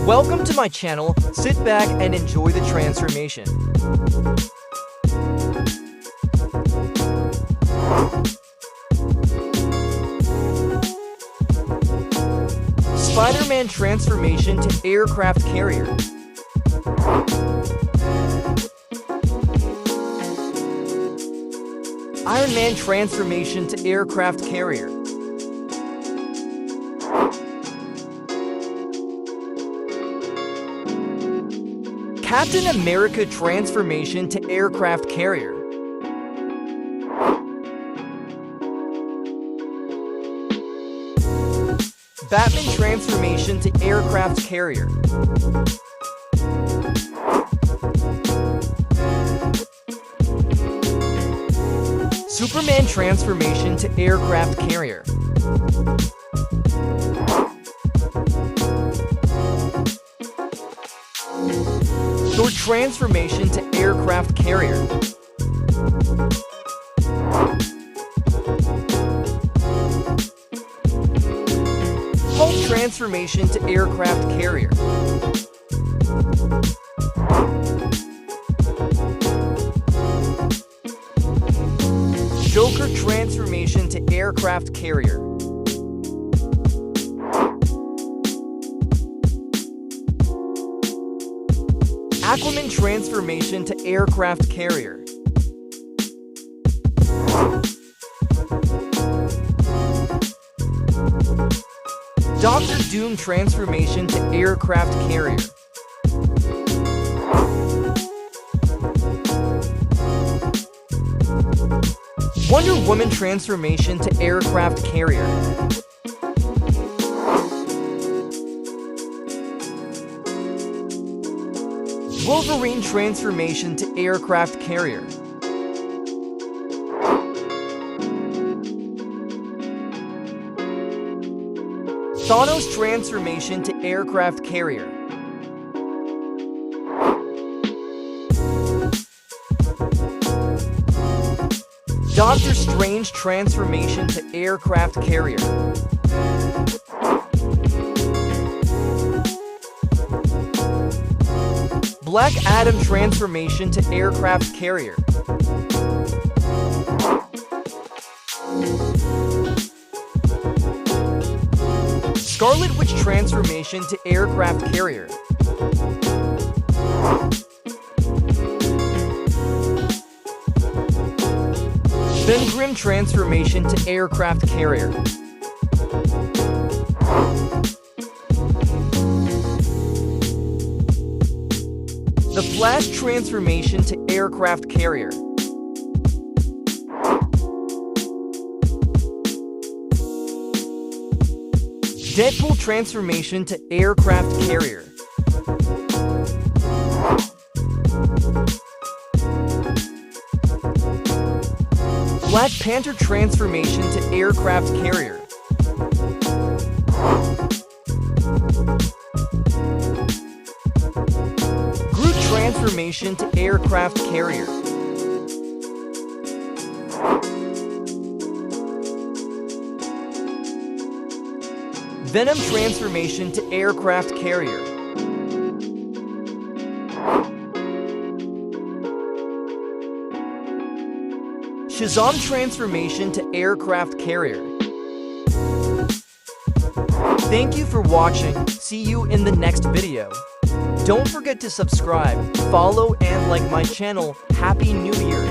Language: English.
Welcome to my channel. Sit back and enjoy the transformation. Spider-Man transformation to aircraft carrier. Iron Man transformation to aircraft carrier. Captain America transformation to aircraft carrier. Batman transformation to aircraft carrier. Superman transformation to aircraft carrier. Thor transformation to aircraft carrier. Hulk transformation to aircraft carrier. Joker transformation to aircraft carrier. Aquaman transformation to aircraft carrier. Doctor Doom transformation to aircraft carrier. Wonder Woman transformation to aircraft carrier. Wolverine transformation to aircraft carrier. Thanos transformation to aircraft carrier. Doctor Strange transformation to aircraft carrier. Black Adam transformation to aircraft carrier. Scarlet Witch transformation to aircraft carrier. Ben Grimm transformation to aircraft carrier. The Flash transformation to aircraft carrier. Deadpool transformation to aircraft carrier. Black Panther transformation to aircraft carrier. Groot transformation to aircraft carrier. Venom transformation to aircraft carrier. Shazam transformation to aircraft carrier. Thank you for watching. See you in the next video. Don't forget to subscribe, follow, and like my channel. Happy New Year!